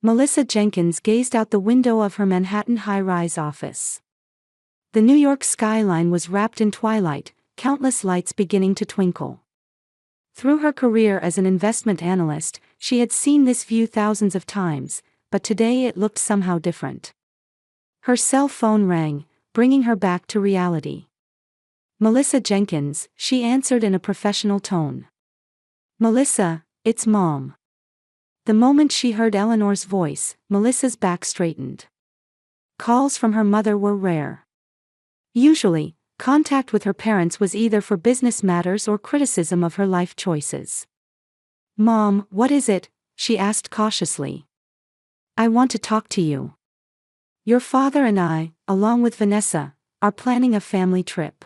Melissa Jenkins gazed out the window of her Manhattan high-rise office. The New York skyline was wrapped in twilight, countless lights beginning to twinkle. Through her career as an investment analyst, she had seen this view thousands of times, but today it looked somehow different. Her cell phone rang, bringing her back to reality. "Melissa Jenkins," she answered in a professional tone. "Melissa, it's Mom." The moment she heard Eleanor's voice, Melissa's back straightened. Calls from her mother were rare. Usually, contact with her parents was either for business matters or criticism of her life choices. "Mom, what is it?" she asked cautiously. "I want to talk to you. Your father and I, along with Vanessa, are planning a family trip.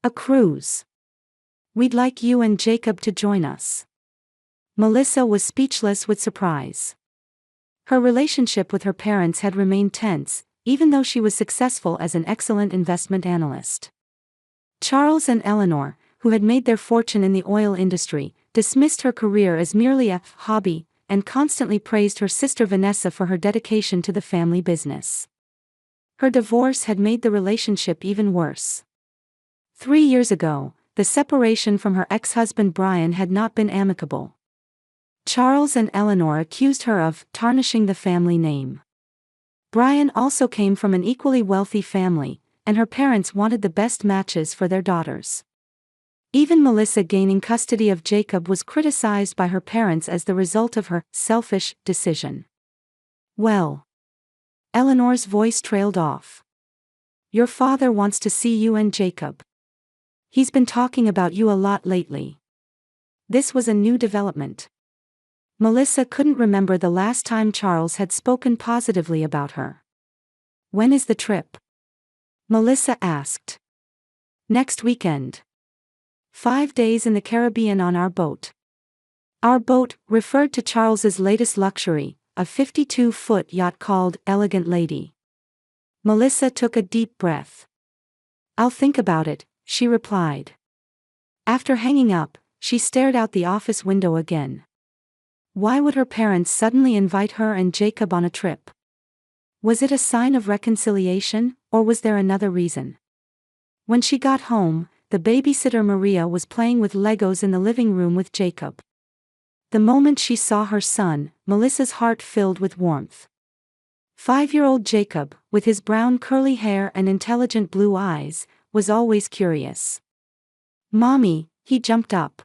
A cruise. We'd like you and Jacob to join us." Melissa was speechless with surprise. Her relationship with her parents had remained tense, even though she was successful as an excellent investment analyst. Charles and Eleanor, who had made their fortune in the oil industry, dismissed her career as merely a hobby, and constantly praised her sister Vanessa for her dedication to the family business. Her divorce had made the relationship even worse. 3 years ago, the separation from her ex-husband Brian had not been amicable. Charles and Eleanor accused her of tarnishing the family name. Brian also came from an equally wealthy family, and her parents wanted the best matches for their daughters. Even Melissa gaining custody of Jacob was criticized by her parents as the result of her selfish decision. "Well," Eleanor's voice trailed off. "Your father wants to see you and Jacob. He's been talking about you a lot lately." This was a new development. Melissa couldn't remember the last time Charles had spoken positively about her. "When is the trip?" Melissa asked. "Next weekend. 5 days in the Caribbean on our boat." Our boat referred to Charles's latest luxury, a 52-foot yacht called Elegant Lady. Melissa took a deep breath. "I'll think about it," she replied. After hanging up, she stared out the office window again. Why would her parents suddenly invite her and Jacob on a trip? Was it a sign of reconciliation, or was there another reason? When she got home, the babysitter Maria was playing with Legos in the living room with Jacob. The moment she saw her son, Melissa's heart filled with warmth. 5-year-old Jacob, with his brown curly hair and intelligent blue eyes, was always curious. "Mommy," he jumped up.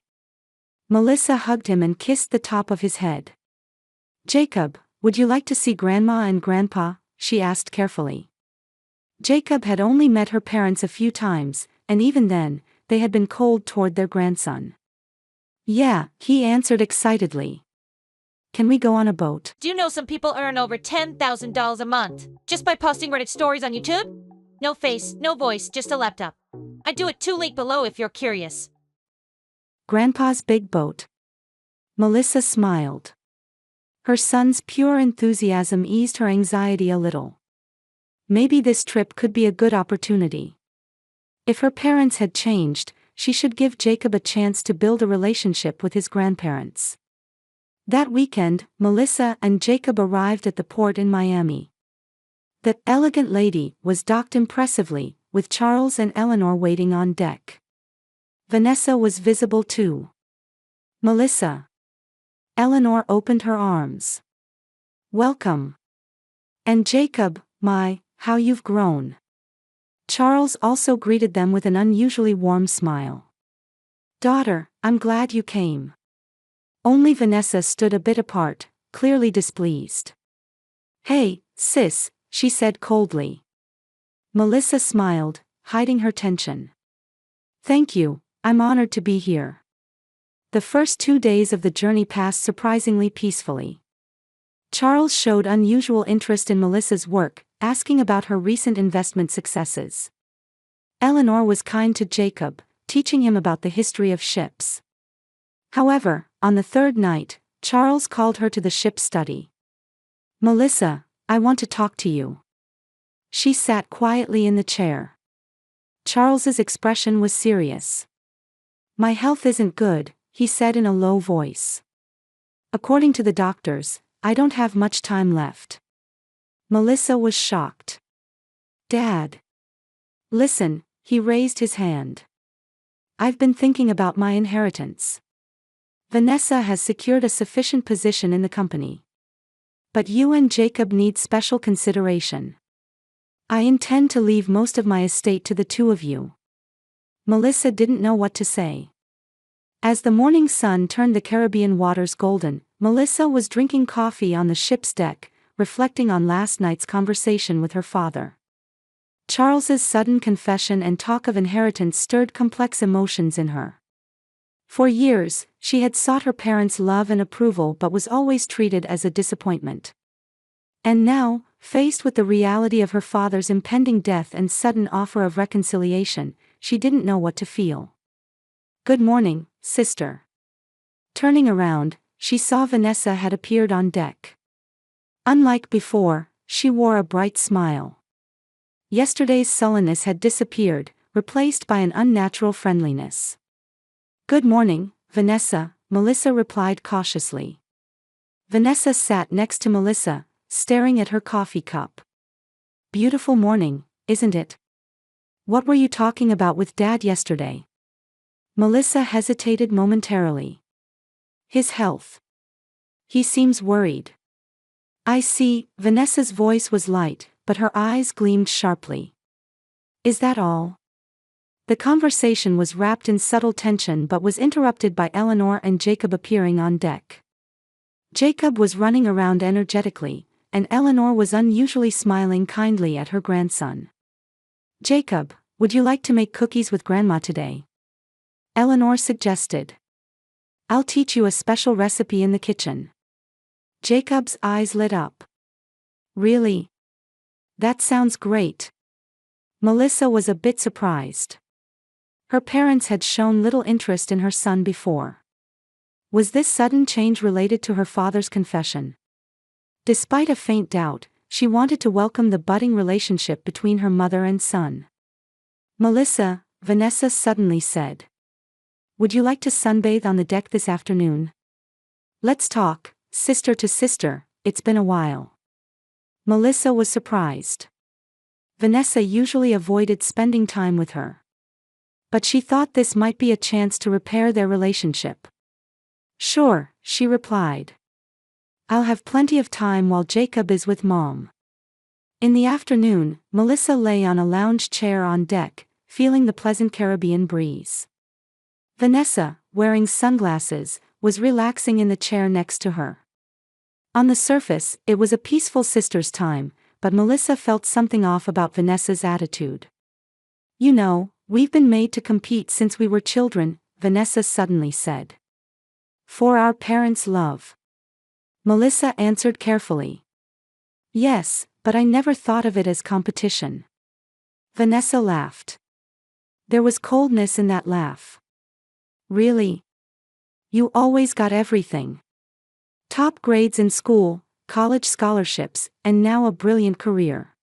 Melissa hugged him and kissed the top of his head. "Jacob, would you like to see Grandma and Grandpa?" she asked carefully. Jacob had only met her parents a few times, and even then, they had been cold toward their grandson. "Yeah," he answered excitedly. "Can we go on a boat?" Do you know some people earn over $10,000 a month just by posting Reddit stories on YouTube? No face, no voice, just a laptop. I do it too, link below if you're curious. Grandpa's big boat. Melissa smiled. Her son's pure enthusiasm eased her anxiety a little. Maybe this trip could be a good opportunity. If her parents had changed, she should give Jacob a chance to build a relationship with his grandparents. That weekend, Melissa and Jacob arrived at the port in Miami. The Elegant Lady was docked impressively, with Charles and Eleanor waiting on deck. Vanessa was visible too. "Melissa." Eleanor opened her arms. "Welcome. And Jacob, how you've grown." Charles also greeted them with an unusually warm smile. "Daughter, I'm glad you came." Only Vanessa stood a bit apart, clearly displeased. "Hey, sis," she said coldly. Melissa smiled, hiding her tension. "Thank you, I'm honored to be here." The first 2 days of the journey passed surprisingly peacefully. Charles showed unusual interest in Melissa's work, asking about her recent investment successes. Eleanor was kind to Jacob, teaching him about the history of ships. However, on the third night, Charles called her to the ship's study. "Melissa, I want to talk to you." She sat quietly in the chair. Charles's expression was serious. "My health isn't good," he said in a low voice. According to the doctors, I don't have much time left. Melissa was shocked. Dad. Listen, he raised his hand. I've been thinking about my inheritance. Vanessa has secured a sufficient position in the company. But you and Jacob need special consideration. I intend to leave most of my estate to the two of you. Melissa didn't know what to say. As the morning sun turned the Caribbean waters golden, Melissa was drinking coffee on the ship's deck, reflecting on last night's conversation with her father. Charles's sudden confession and talk of inheritance stirred complex emotions in her. For years, she had sought her parents' love and approval but was always treated as a disappointment. And now, faced with the reality of her father's impending death and sudden offer of reconciliation, she didn't know what to feel. Good morning, sister. Turning around, she saw Vanessa had appeared on deck. Unlike before, she wore a bright smile. Yesterday's sullenness had disappeared, replaced by an unnatural friendliness. Good morning, Vanessa, Melissa replied cautiously. Vanessa sat next to Melissa, staring at her coffee cup. Beautiful morning, isn't it? What were you talking about with Dad yesterday? Melissa hesitated momentarily. His health. He seems worried. I see, Vanessa's voice was light, but her eyes gleamed sharply. Is that all? The conversation was wrapped in subtle tension but was interrupted by Eleanor and Jacob appearing on deck. Jacob was running around energetically, and Eleanor was unusually smiling kindly at her grandson. Jacob, would you like to make cookies with Grandma today? Eleanor suggested. I'll teach you a special recipe in the kitchen. Jacob's eyes lit up. Really? That sounds great. Melissa was a bit surprised. Her parents had shown little interest in her son before. Was this sudden change related to her father's confession? Despite a faint doubt, she wanted to welcome the budding relationship between her mother and son. Melissa, Vanessa suddenly said. Would you like to sunbathe on the deck this afternoon? Let's talk, sister to sister, it's been a while. Melissa was surprised. Vanessa usually avoided spending time with her. But she thought this might be a chance to repair their relationship. Sure, she replied. I'll have plenty of time while Jacob is with Mom. In the afternoon, Melissa lay on a lounge chair on deck, feeling the pleasant Caribbean breeze. Vanessa, wearing sunglasses, was relaxing in the chair next to her. On the surface, it was a peaceful sister's time, but Melissa felt something off about Vanessa's attitude. You know, we've been made to compete since we were children, Vanessa suddenly said. For our parents' love. Melissa answered carefully. Yes, but I never thought of it as competition. Vanessa laughed. There was coldness in that laugh. Really? You always got everything. Top grades in school, college scholarships, and now a brilliant career.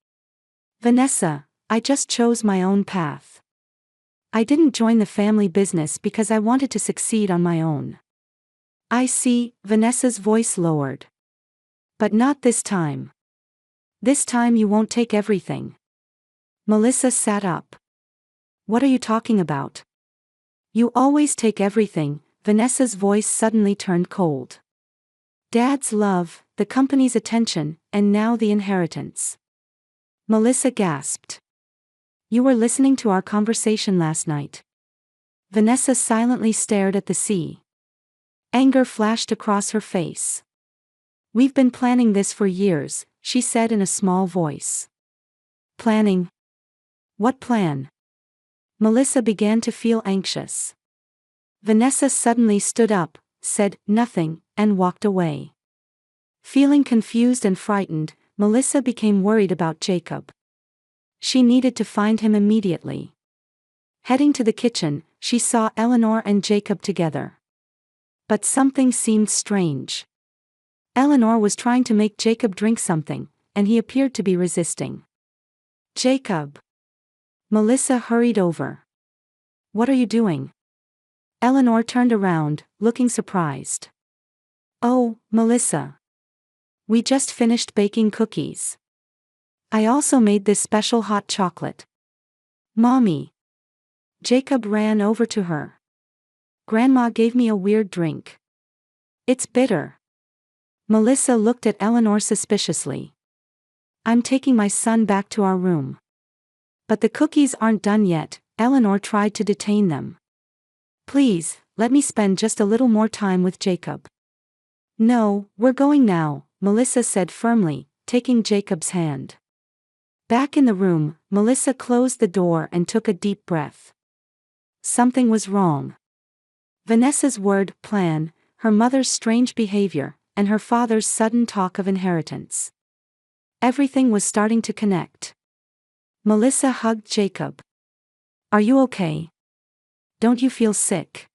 Vanessa, I just chose my own path. I didn't join the family business because I wanted to succeed on my own. I see, Vanessa's voice lowered. But not this time. This time you won't take everything. Melissa sat up. What are you talking about? You always take everything, Vanessa's voice suddenly turned cold. Dad's love, the company's attention, and now the inheritance. Melissa gasped. You were listening to our conversation last night. Vanessa silently stared at the sea. Anger flashed across her face. We've been planning this for years, she said in a small voice. Planning? What plan? Melissa began to feel anxious. Vanessa suddenly stood up, said nothing, and walked away. Feeling confused and frightened, Melissa became worried about Jacob. She needed to find him immediately. Heading to the kitchen, she saw Eleanor and Jacob together. But something seemed strange. Eleanor was trying to make Jacob drink something, and he appeared to be resisting. Jacob. Melissa hurried over. What are you doing? Eleanor turned around, looking surprised. Oh, Melissa. We just finished baking cookies. I also made this special hot chocolate. Mommy. Jacob ran over to her. Grandma gave me a weird drink. It's bitter. Melissa looked at Eleanor suspiciously. I'm taking my son back to our room. But the cookies aren't done yet, Eleanor tried to detain them. Please, let me spend just a little more time with Jacob. No, we're going now, Melissa said firmly, taking Jacob's hand. Back in the room, Melissa closed the door and took a deep breath. Something was wrong. Vanessa's word, plan, her mother's strange behavior, and her father's sudden talk of inheritance. Everything was starting to connect. Melissa hugged Jacob. Are you okay? Don't you feel sick?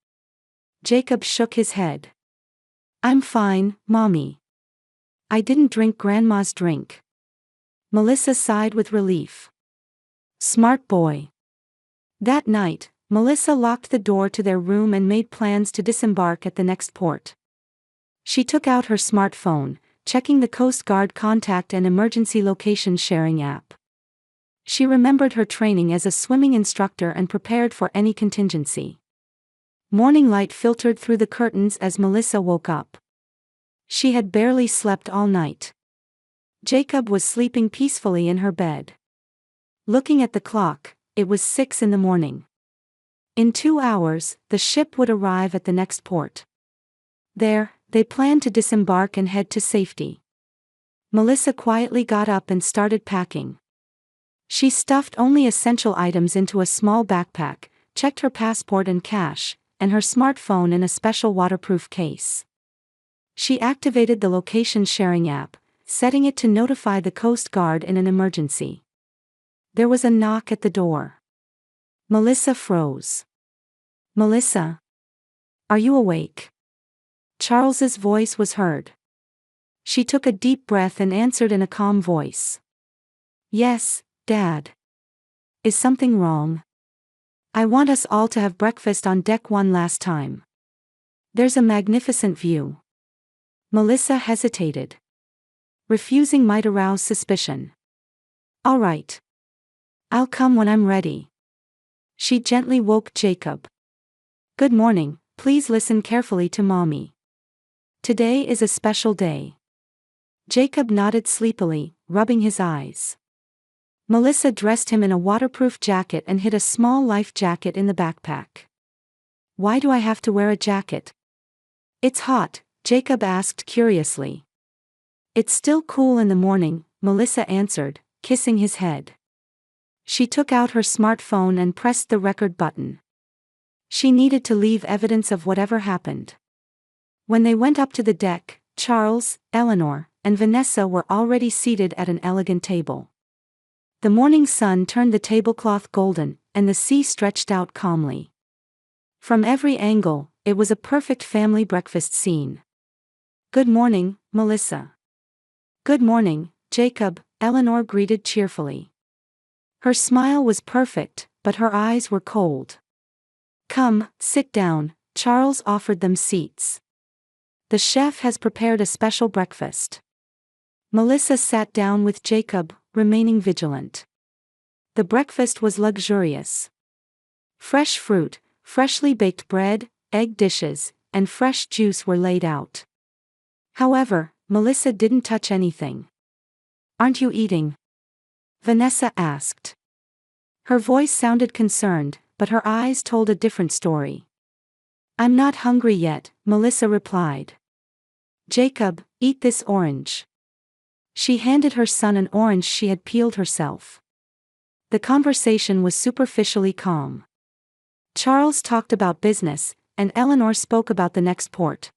Jacob shook his head. I'm fine, Mommy. I didn't drink Grandma's drink. Melissa sighed with relief. Smart boy. That night, Melissa locked the door to their room and made plans to disembark at the next port. She took out her smartphone, checking the Coast Guard contact and emergency location sharing app. She remembered her training as a swimming instructor and prepared for any contingency. Morning light filtered through the curtains as Melissa woke up. She had barely slept all night. Jacob was sleeping peacefully in her bed. Looking at the clock, it was 6 a.m. In 2 hours, the ship would arrive at the next port. There, they planned to disembark and head to safety. Melissa quietly got up and started packing. She stuffed only essential items into a small backpack, checked her passport and cash, and her smartphone in a special waterproof case. She activated the location sharing app, setting it to notify the Coast Guard in an emergency. There was a knock at the door. Melissa froze. Melissa? Are you awake? Charles's voice was heard. She took a deep breath and answered in a calm voice. Yes, Dad. Is something wrong? I want us all to have breakfast on deck one last time. There's a magnificent view. Melissa hesitated. Refusing might arouse suspicion. All right. I'll come when I'm ready. She gently woke Jacob. Good morning, please listen carefully to Mommy. Today is a special day. Jacob nodded sleepily, rubbing his eyes. Melissa dressed him in a waterproof jacket and hid a small life jacket in the backpack. Why do I have to wear a jacket? It's hot, Jacob asked curiously. It's still cool in the morning, Melissa answered, kissing his head. She took out her smartphone and pressed the record button. She needed to leave evidence of whatever happened. When they went up to the deck, Charles, Eleanor, and Vanessa were already seated at an elegant table. The morning sun turned the tablecloth golden, and the sea stretched out calmly. From every angle, it was a perfect family breakfast scene. Good morning, Melissa. Good morning, Jacob, Eleanor greeted cheerfully. Her smile was perfect, but her eyes were cold. Come, sit down, Charles offered them seats. The chef has prepared a special breakfast. Melissa sat down with Jacob, remaining vigilant. The breakfast was luxurious. Fresh fruit, freshly baked bread, egg dishes, and fresh juice were laid out. However, Melissa didn't touch anything. Aren't you eating? Vanessa asked. Her voice sounded concerned, but her eyes told a different story. I'm not hungry yet, Melissa replied. Jacob, eat this orange. She handed her son an orange she had peeled herself. The conversation was superficially calm. Charles talked about business, and Eleanor spoke about the next port.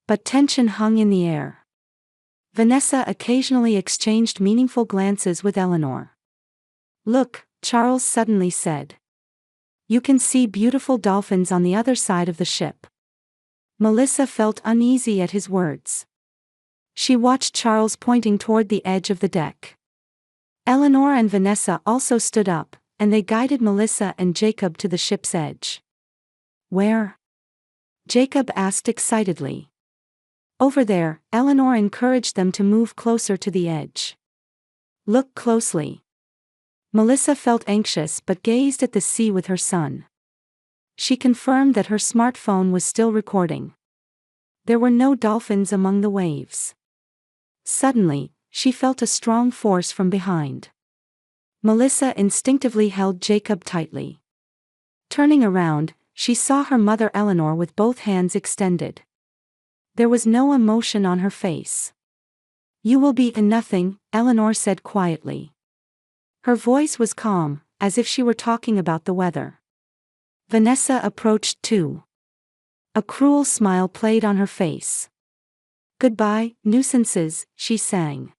But tension hung in the air. Vanessa occasionally exchanged meaningful glances with Eleanor. Look, Charles suddenly said. You can see beautiful dolphins on the other side of the ship. Melissa felt uneasy at his words. She watched Charles pointing toward the edge of the deck. Eleanor and Vanessa also stood up, and they guided Melissa and Jacob to the ship's edge. Where? Jacob asked excitedly. Over there, Eleanor encouraged them to move closer to the edge. Look closely. Melissa felt anxious but gazed at the sea with her son. She confirmed that her smartphone was still recording. There were no dolphins among the waves. Suddenly, she felt a strong force from behind. Melissa instinctively held Jacob tightly. Turning around, she saw her mother Eleanor with both hands extended. There was no emotion on her face. "You will be nothing," Eleanor said quietly. Her voice was calm, as if she were talking about the weather. Vanessa approached too. A cruel smile played on her face. "Goodbye, nuisances," she sang.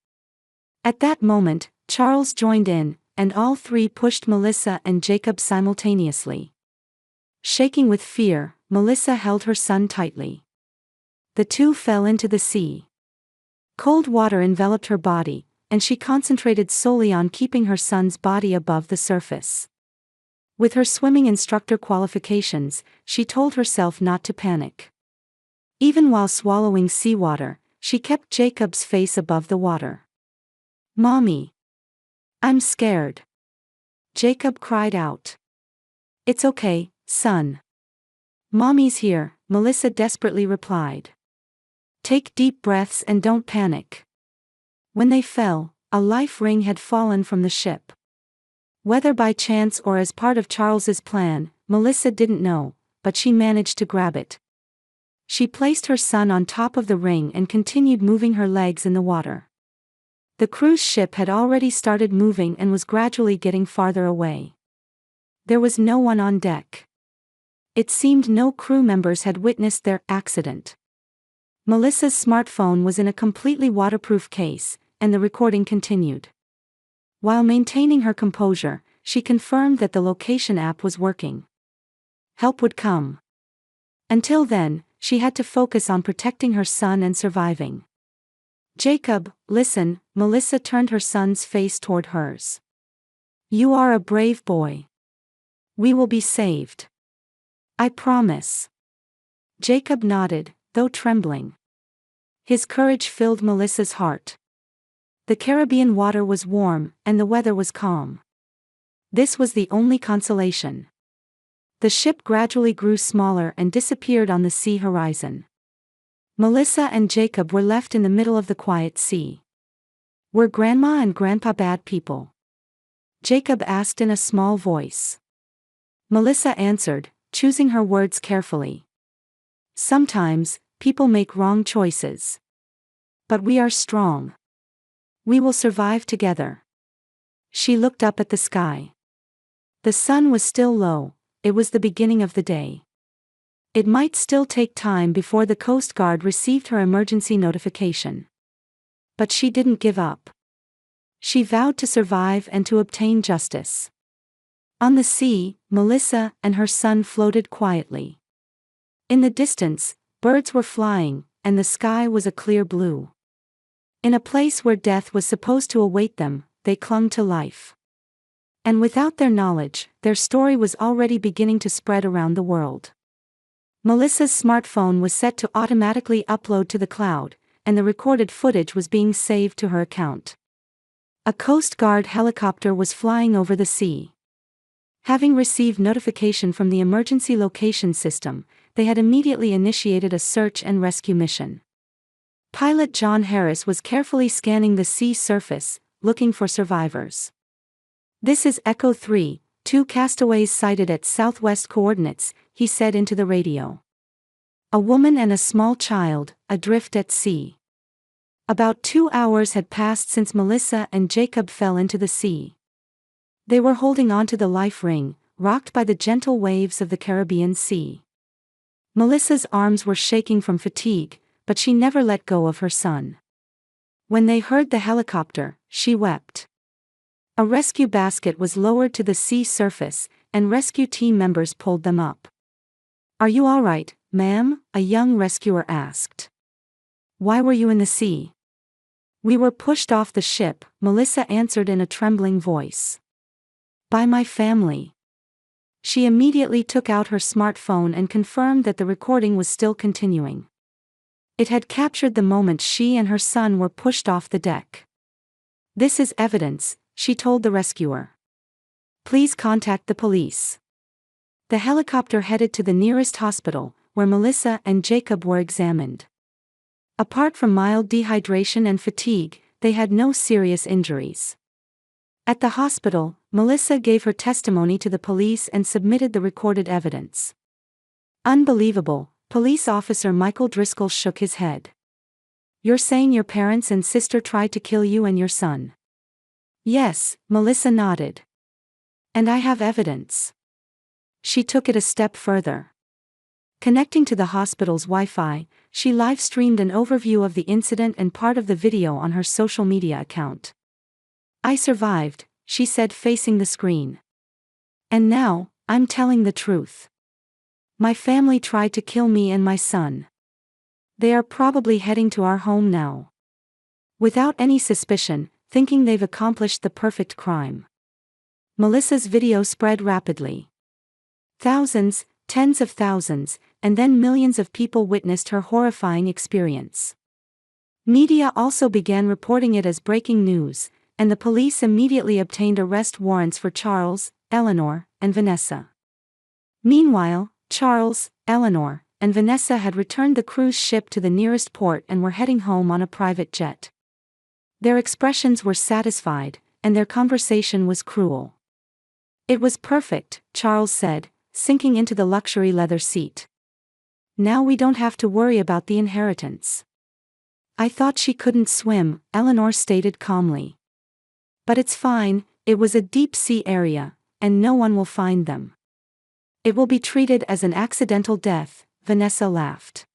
At that moment, Charles joined in, and all three pushed Melissa and Jacob simultaneously. Shaking with fear, Melissa held her son tightly. The two fell into the sea. Cold water enveloped her body, and she concentrated solely on keeping her son's body above the surface. With her swimming instructor qualifications, she told herself not to panic. Even while swallowing seawater, she kept Jacob's face above the water. "Mommy. I'm scared." Jacob cried out. "It's okay, son. Mommy's here," Melissa desperately replied. "Take deep breaths and don't panic." When they fell, a life ring had fallen from the ship. Whether by chance or as part of Charles's plan, Melissa didn't know, but she managed to grab it. She placed her son on top of the ring and continued moving her legs in the water. The cruise ship had already started moving and was gradually getting farther away. There was no one on deck. It seemed no crew members had witnessed their accident. Melissa's smartphone was in a completely waterproof case, and the recording continued. While maintaining her composure, she confirmed that the location app was working. Help would come. Until then, she had to focus on protecting her son and surviving. "Jacob, listen," Melissa turned her son's face toward hers. "You are a brave boy. We will be saved. I promise." Jacob nodded, though trembling. His courage filled Melissa's heart. The Caribbean water was warm, and the weather was calm. This was the only consolation. The ship gradually grew smaller and disappeared on the sea horizon. Melissa and Jacob were left in the middle of the quiet sea. "Were Grandma and Grandpa bad people?" Jacob asked in a small voice. Melissa answered, choosing her words carefully. "Sometimes, people make wrong choices. But we are strong. We will survive together." She looked up at the sky. The sun was still low. It was the beginning of the day. It might still take time before the Coast Guard received her emergency notification. But she didn't give up. She vowed to survive and to obtain justice. On the sea, Melissa and her son floated quietly. In the distance, birds were flying, and the sky was a clear blue. In a place where death was supposed to await them, they clung to life. And without their knowledge, their story was already beginning to spread around the world. Melissa's smartphone was set to automatically upload to the cloud, and the recorded footage was being saved to her account. A Coast Guard helicopter was flying over the sea. Having received notification from the emergency location system, they had immediately initiated a search and rescue mission. Pilot John Harris was carefully scanning the sea surface, looking for survivors. "This is Echo 3, 2 castaways sighted at southwest coordinates," he said into the radio. "A woman and a small child, adrift at sea." About 2 hours had passed since Melissa and Jacob fell into the sea. They were holding onto the life ring, rocked by the gentle waves of the Caribbean Sea. Melissa's arms were shaking from fatigue, but she never let go of her son. When they heard the helicopter, she wept. A rescue basket was lowered to the sea surface, and rescue team members pulled them up. "Are you all right, ma'am?" a young rescuer asked. "Why were you in the sea?" "We were pushed off the ship," Melissa answered in a trembling voice. "By my family." She immediately took out her smartphone and confirmed that the recording was still continuing. It had captured the moment she and her son were pushed off the deck. "This is evidence," she told the rescuer. "Please contact the police." The helicopter headed to the nearest hospital, where Melissa and Jacob were examined. Apart from mild dehydration and fatigue, they had no serious injuries. At the hospital, Melissa gave her testimony to the police and submitted the recorded evidence. "Unbelievable," Police Officer Michael Driscoll shook his head. "You're saying your parents and sister tried to kill you and your son?" "Yes," Melissa nodded. "And I have evidence." She took it a step further. Connecting to the hospital's Wi-Fi, she live-streamed an overview of the incident and part of the video on her social media account. "I survived," she said, facing the screen. "And now, I'm telling the truth. My family tried to kill me and my son. They are probably heading to our home now. Without any suspicion, thinking they've accomplished the perfect crime." Melissa's video spread rapidly. Thousands, tens of thousands, and then millions of people witnessed her horrifying experience. Media also began reporting it as breaking news, and the police immediately obtained arrest warrants for Charles, Eleanor, and Vanessa. Meanwhile, Charles, Eleanor, and Vanessa had returned the cruise ship to the nearest port and were heading home on a private jet. Their expressions were satisfied, and their conversation was cruel. "It was perfect," Charles said, sinking into the luxury leather seat. "Now we don't have to worry about the inheritance." "I thought she couldn't swim," Eleanor stated calmly. "But it's fine, it was a deep-sea area, and no one will find them. It will be treated as an accidental death," Vanessa laughed.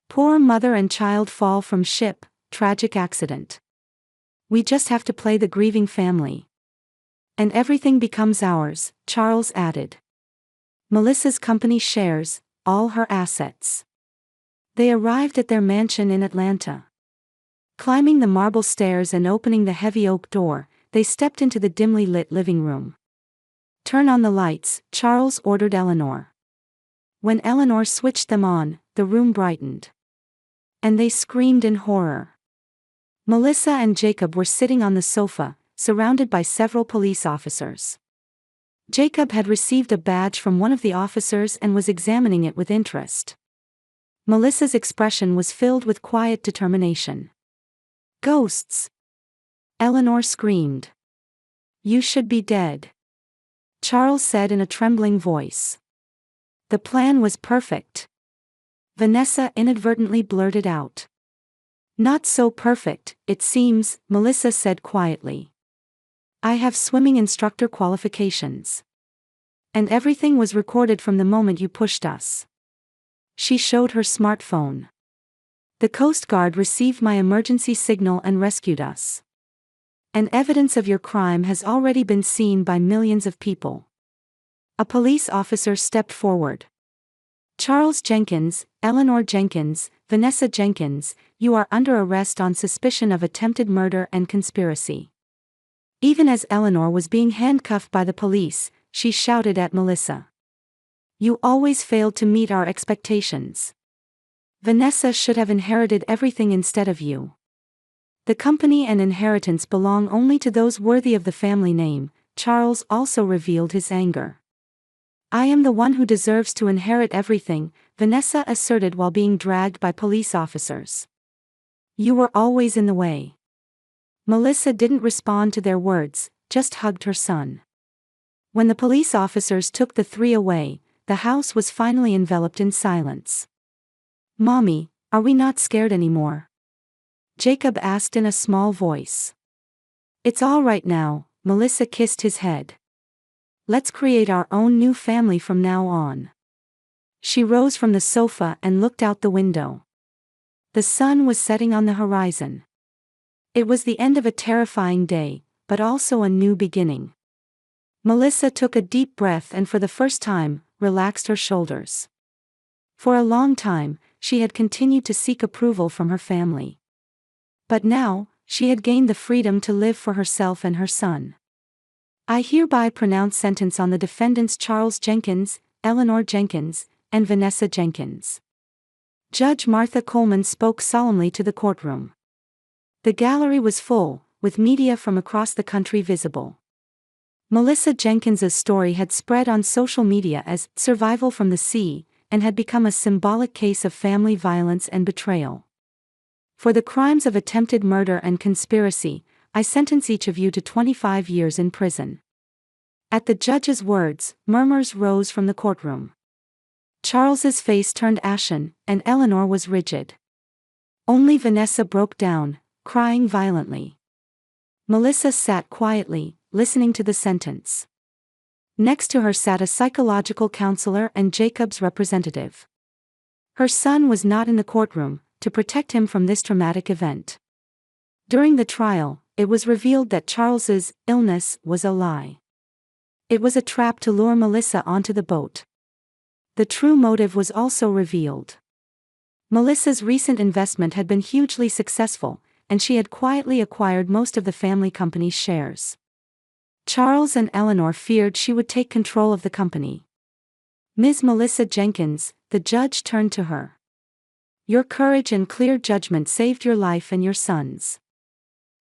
"Poor mother and child fall from ship, tragic accident. We just have to play the grieving family. And everything becomes ours," Charles added. "Melissa's company shares, all her assets." They arrived at their mansion in Atlanta. Climbing the marble stairs and opening the heavy oak door, they stepped into the dimly lit living room. "Turn on the lights," Charles ordered Eleanor. When Eleanor switched them on, the room brightened. And they screamed in horror. Melissa and Jacob were sitting on the sofa, surrounded by several police officers. Jacob had received a badge from one of the officers and was examining it with interest. Melissa's expression was filled with quiet determination. "Ghosts!" Eleanor screamed. "You should be dead," Charles said in a trembling voice. "The plan was perfect," Vanessa inadvertently blurted out. "Not so perfect, it seems," Melissa said quietly. "I have swimming instructor qualifications. And everything was recorded from the moment you pushed us." She showed her smartphone. "The Coast Guard received my emergency signal and rescued us. And evidence of your crime has already been seen by millions of people." A police officer stepped forward. "Charles Jenkins, Eleanor Jenkins, Vanessa Jenkins, you are under arrest on suspicion of attempted murder and conspiracy." Even as Eleanor was being handcuffed by the police, she shouted at Melissa. "You always failed to meet our expectations. Vanessa should have inherited everything instead of you. The company and inheritance belong only to those worthy of the family name." Charles also revealed his anger. "I am the one who deserves to inherit everything," Vanessa asserted while being dragged by police officers. "You were always in the way." Melissa didn't respond to their words, just hugged her son. When the police officers took the three away, the house was finally enveloped in silence. "Mommy, are we not scared anymore?" Jacob asked in a small voice. "It's all right now," Melissa kissed his head. "Let's create our own new family from now on." She rose from the sofa and looked out the window. The sun was setting on the horizon. It was the end of a terrifying day, but also a new beginning. Melissa took a deep breath and for the first time, relaxed her shoulders. For a long time, she had continued to seek approval from her family. But now, she had gained the freedom to live for herself and her son. "I hereby pronounce sentence on the defendants Charles Jenkins, Eleanor Jenkins, and Vanessa Jenkins. Judge Martha Coleman spoke solemnly to the courtroom. The gallery was full, with media from across the country visible. Melissa Jenkins's story had spread on social media as "Survival from the Sea" and had become a symbolic case of family violence and betrayal. For the crimes of attempted murder and conspiracy, I sentence each of you to 25 years in prison. At the judge's words, murmurs rose from the courtroom. Charles's face turned ashen, and Eleanor was rigid. Only Vanessa broke down, crying violently. Melissa sat quietly, listening to the sentence. Next to her sat a psychological counselor and Jacob's representative. Her son was not in the courtroom to protect him from this traumatic event. During the trial, it was revealed that Charles's illness was a lie. It was a trap to lure Melissa onto the boat. The true motive was also revealed. Melissa's recent investment had been hugely successful, and she had quietly acquired most of the family company's shares. Charles and Eleanor feared she would take control of the company. Ms. Melissa Jenkins, the judge turned to her. Your courage and clear judgment saved your life and your son's.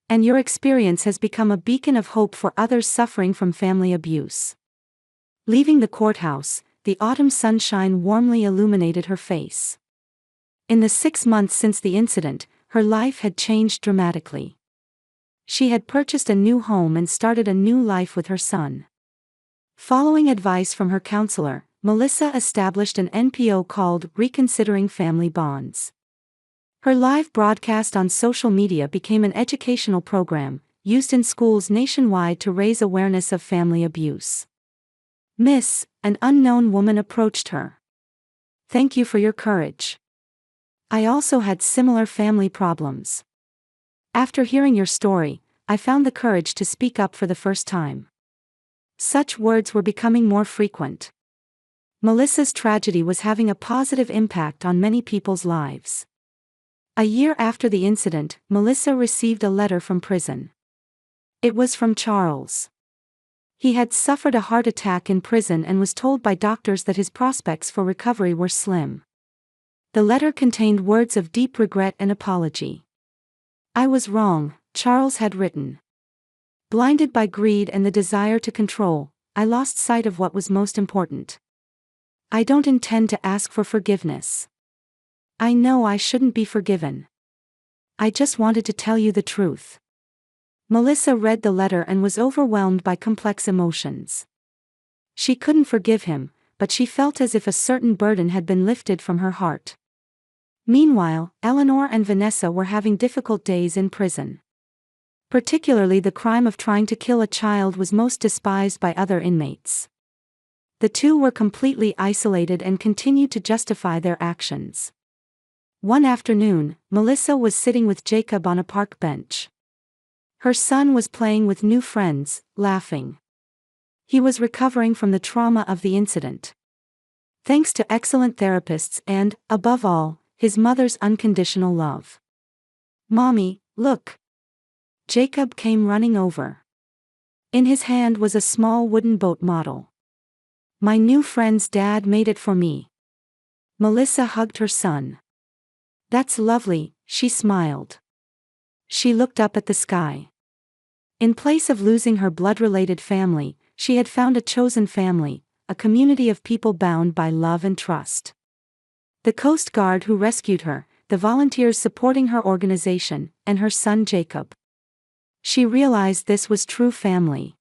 And your experience has become a beacon of hope for others suffering from family abuse. Leaving the courthouse, the autumn sunshine warmly illuminated her face. In the 6 months since the incident, her life had changed dramatically. She had purchased a new home and started a new life with her son. Following advice from her counselor, Melissa established an NPO called Reconsidering Family Bonds. Her live broadcast on social media became an educational program, used in schools nationwide to raise awareness of family abuse. "Miss," an unknown woman approached her. "Thank you for your courage. I also had similar family problems. After hearing your story, I found the courage to speak up for the first time." Such words were becoming more frequent. Melissa's tragedy was having a positive impact on many people's lives. A year after the incident, Melissa received a letter from prison. It was from Charles. He had suffered a heart attack in prison and was told by doctors that his prospects for recovery were slim. The letter contained words of deep regret and apology. "I was wrong," Charles had written. "Blinded by greed and the desire to control, I lost sight of what was most important. I don't intend to ask for forgiveness. I know I shouldn't be forgiven. I just wanted to tell you the truth." Melissa read the letter and was overwhelmed by complex emotions. She couldn't forgive him, but she felt as if a certain burden had been lifted from her heart. Meanwhile, Eleanor and Vanessa were having difficult days in prison. Particularly the crime of trying to kill a child was most despised by other inmates. The two were completely isolated and continued to justify their actions. One afternoon, Melissa was sitting with Jacob on a park bench. Her son was playing with new friends, laughing. He was recovering from the trauma of the incident. Thanks to excellent therapists and, above all, his mother's unconditional love. "Mommy, look." Jacob came running over. In his hand was a small wooden boat model. "My new friend's dad made it for me." Melissa hugged her son. "That's lovely," she smiled. She looked up at the sky. In place of losing her blood-related family, she had found a chosen family, a community of people bound by love and trust. The Coast Guard who rescued her, the volunteers supporting her organization, and her son Jacob. She realized this was true family.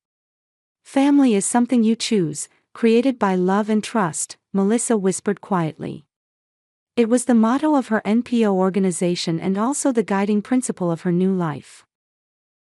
"Family is something you choose, created by love and trust," Melissa whispered quietly. It was the motto of her NPO organization and also the guiding principle of her new life.